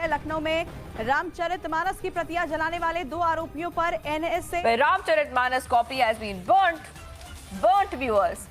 है लखनऊ में रामचरितमानस की प्रतियां जलाने वाले 2 आरोपियों पर NSA Ramcharitmanas copy has been burnt viewers.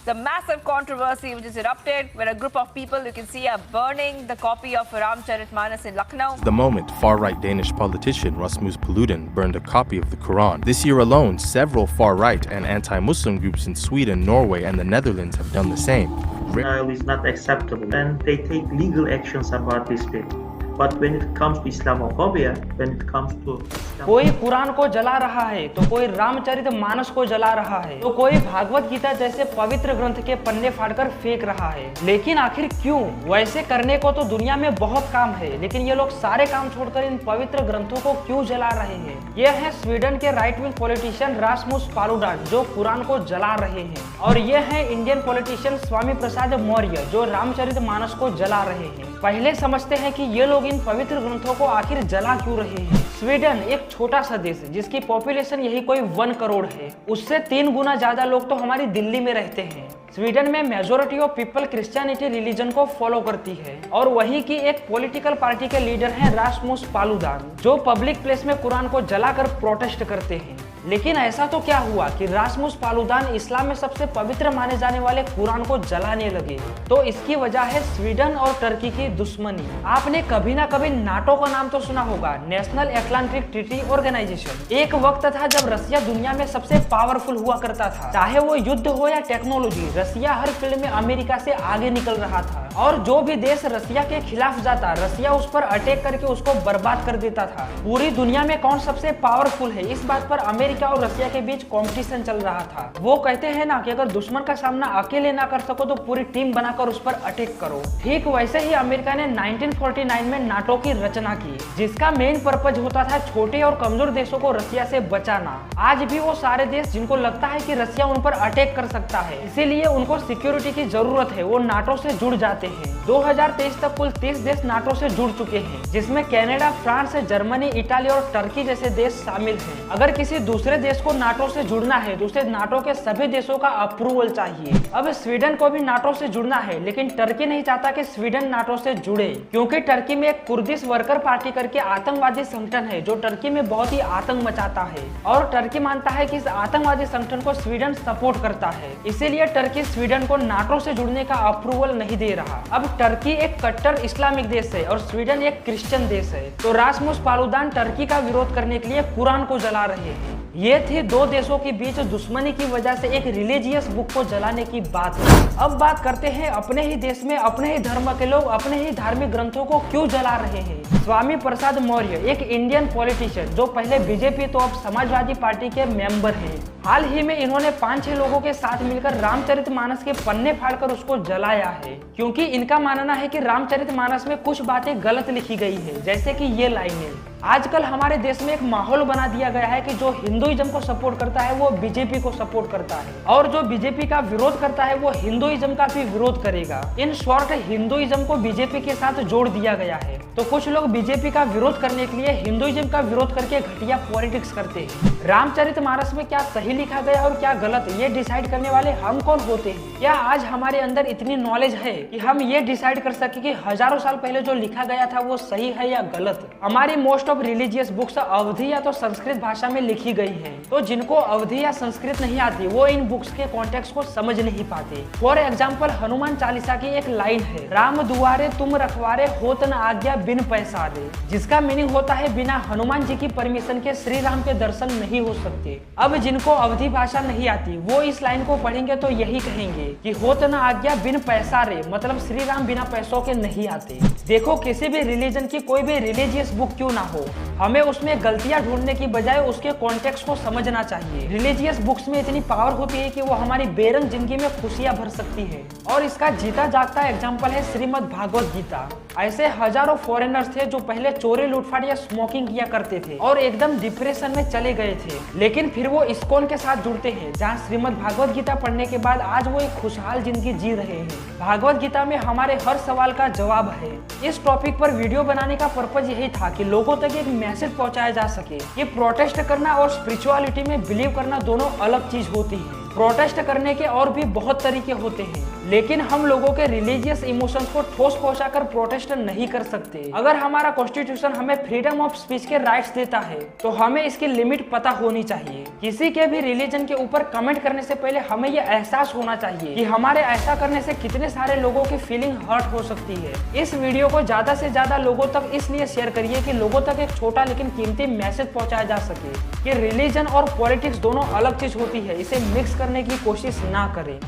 The massive controversy which is erupted where a group of people you can see are burning the copy of Ramcharitmanas in Lucknow. The moment far-right Danish politician Rasmus Paludan burned a copy of the Quran. This year alone, several far-right and anti-Muslim groups in Sweden, Norway and the Netherlands have done the same. Denial is not acceptable and they take legal actions about this people. But when it comes to Islamophobia, when it comes to कोई कुरान को जला रहा है तो कोई रामचरितमानस को जला रहा है तो कोई भागवत गीता जैसे पवित्र ग्रंथ के पन्ने फाड़कर फेंक रहा है। लेकिन आखिर क्यों? वैसे करने को तो दुनिया में बहुत काम है, लेकिन ये लोग सारे काम छोड़कर इन पवित्र ग्रंथों को क्यों जला रहे हैं? ये है स्वीडन के राइट विंग पॉलिटिशियन रासमुस पालुडान जो कुरान को जला रहे हैं, और ये है इंडियन पॉलिटिशियन स्वामी प्रसाद मौर्य जो रामचरितमानस को जला रहे हैं। पहले समझते हैं कि ये लोग इन पवित्र ग्रंथों को आखिर जला क्यों रहे हैं। स्वीडन एक छोटा सा देश है जिसकी पॉपुलेशन यही कोई 1 करोड़ है। उससे 3 गुना ज्यादा लोग तो हमारी दिल्ली में रहते हैं। स्वीडन में majority of people Christianity religion को फॉलो करती है, और वही की एक पॉलिटिकल पार्टी के लीडर हैं रासमुस पालुदान जो पब्लिक प्लेस में कुरान को जलाकर प्रोटेस्ट करते हैं। लेकिन ऐसा तो क्या हुआ कि रासमुस पालुदान इस्लाम में सबसे पवित्र माने जाने वाले कुरान को जलाने लगे? तो इसकी वजह है स्वीडन और टर्की की दुश्मनी। आपने कभी ना कभी नाटो का नाम तो सुना होगा, नेशनल अटलांटिक ट्रीटी ऑर्गेनाइजेशन। एक वक्त था जब रसिया दुनिया में सबसे पावरफुल हुआ करता था, चाहे वो युद्ध हो या टेक्नोलॉजी। रसिया हर फील्ड में अमेरिका से आगे निकल रहा था, और जो भी देश रसिया के खिलाफ जाता, रसिया उस पर अटैक करके उसको बर्बाद कर देता था। पूरी दुनिया में कौन सबसे पावरफुल है, इस बात पर अमेरिका और रसिया के बीच कंपटीशन चल रहा था। वो कहते हैं ना कि अगर दुश्मन का सामना अकेले ना कर सको तो पूरी टीम बनाकर उस पर अटैक करो। ठीक वैसे ही अमेरिका ने 1949 में नाटो की रचना की, जिसका मेन पर्पज होता था छोटे और कमजोर देशों को रसिया से बचाना। आज भी वो सारे देश जिनको लगता है कि रसिया उन पर अटैक कर सकता है, इसीलिए उनको सिक्योरिटी की जरूरत है, वो नाटो से जुड़ जाते हैं। 2023 तक कुल 30 देश नाटो से जुड़ चुके हैं, जिसमें कनाडा, फ्रांस, जर्मनी, इटाली और टर्की जैसे देश शामिल हैं। अगर किसी दूसरे देश को नाटो से जुड़ना है तो उसे नाटो के सभी देशों का अप्रूवल चाहिए। अब स्वीडन को भी नाटो से जुड़ना है, लेकिन टर्की नहीं चाहता कि स्वीडन नाटो से जुड़े, क्योंकि टर्की में एक कुर्दिश वर्कर पार्टी करके आतंकवादी संगठन है जो टर्की में बहुत ही आतंक मचाता है, और टर्की मानता है कि इस आतंकवादी संगठन को स्वीडन सपोर्ट करता है। इसीलिए टर्की स्वीडन को नाटो से जुड़ने का अप्रूवल नहीं दे रहा। अब टर्की एक कट्टर इस्लामिक देश है और स्वीडन एक क्रिश्चियन देश है, तो रासमुस पालुदान टर्की का विरोध करने के लिए कुरान को जला रहे हैं। ये थी 2 देशों के बीच दुश्मनी की वजह से एक रिलीजियस बुक को जलाने की बात। अब बात करते हैं अपने ही देश में अपने ही धर्म के लोग अपने ही धार्मिक ग्रंथों को क्यों जला रहे हैं। स्वामी प्रसाद मौर्य एक इंडियन पॉलिटिशियन जो पहले बीजेपी तो अब समाजवादी पार्टी के मेंबर हैं। हाल ही में इन्होंने 5-6 लोगों के साथ मिलकर रामचरितमानस के पन्ने फाड़कर उसको जलाया है, क्योंकि इनका मानना है कि रामचरितमानस में कुछ बातें गलत लिखी गई है, जैसे कि ये लाइनें। आजकल हमारे देश में एक माहौल बना दिया गया है कि जो हिंदुइज्म को सपोर्ट करता है वो बीजेपी को सपोर्ट करता है, और जो बीजेपी का विरोध करता है वो हिंदुइज्म का भी विरोध करेगा। इन शॉर्ट हिंदुइज्म को बीजेपी के साथ जोड़ दिया गया है। तो कुछ लोग बीजेपी का विरोध करने के लिए हिंदुइज्म का विरोध करके घटिया पॉलिटिक्स करते हैं। रामचरितमानस में क्या सही लिखा गया और क्या गलत, ये डिसाइड करने वाले हम कौन होते हैं? क्या आज हमारे अंदर इतनी नॉलेज है कि हम ये डिसाइड कर सके कि हजारों साल पहले जो लिखा गया था वो सही है या गलत? हमारी मोस्ट ऑफ रिलीजियस बुक्स अवधी या तो संस्कृत भाषा में लिखी गई है, तो जिनको अवधी या संस्कृत नहीं आती वो इन बुक्स के कॉन्टेक्स्ट को समझ नहीं पाते। फॉर एग्जाम्पल हनुमान चालीसा की एक लाइन है, राम दुआरे तुम रखवारे होत न आज्ञा बिन पैसा दे, जिसका मीनिंग होता है बिना हनुमान जी की परमिशन के श्री राम के दर्शन नहीं हो सकते। अब जिनको अवधी भाषा नहीं आती वो इस लाइन को पढ़ेंगे तो यही कहेंगे कि होत न आज्ञा बिन पैसा रे, मतलब श्री राम बिना पैसों के नहीं आते। देखो किसी भी रिलीजन की कोई भी रिलीजियस बुक क्यों ना हो, हमें उसमें गलतियां ढूंढने की बजाय उसके कॉन्टेक्स्ट को समझना चाहिए। रिलीजियस बुक्स में इतनी पावर होती है कि वो हमारी बेरंग जिंदगी में खुशियां भर सकती है, और इसका जीता जागता एग्जाम्पल है श्रीमद् भागवत गीता। ऐसे हजारों फॉरेनर्स थे जो पहले चोरी लूटफाट या स्मोकिंग किया करते थे और एकदम डिप्रेशन में चले गए थे, लेकिन फिर वो इस्कॉन के साथ जुड़ते हैं, जहाँ श्रीमद् भागवत गीता पढ़ने के बाद आज वो एक खुशहाल जिंदगी जी रहे हैं। भागवत गीता में हमारे हर सवाल का जवाब है। इस टॉपिक पर वीडियो बनाने का पर्पज यही था कि लोगों तक एक मैसेज पहुंचाया जा सके कि प्रोटेस्ट करना और स्पिरिचुअलिटी में बिलीव करना दोनों अलग चीज होती है। प्रोटेस्ट करने के और भी बहुत तरीके होते हैं, लेकिन हम लोगों के रिलीजियस इमोशंस को ठोस पहुंचाकर प्रोटेस्ट नहीं कर सकते। अगर हमारा कॉन्स्टिट्यूशन हमें फ्रीडम ऑफ स्पीच के राइट्स देता है तो हमें इसकी लिमिट पता होनी चाहिए। किसी के भी रिलीजन के ऊपर कमेंट करने से पहले हमें यह एहसास होना चाहिए कि हमारे ऐसा करने से कितने सारे लोगों की फीलिंग हर्ट हो सकती है। इस वीडियो को ज्यादा से ज्यादा लोगों तक इसलिए शेयर करिए कि लोगों तक एक छोटा लेकिन कीमती मैसेज पहुंचाया जा सके कि रिलीजन और पॉलिटिक्स दोनों अलग चीज होती है, इसे मिक्स करने की कोशिश ना करें।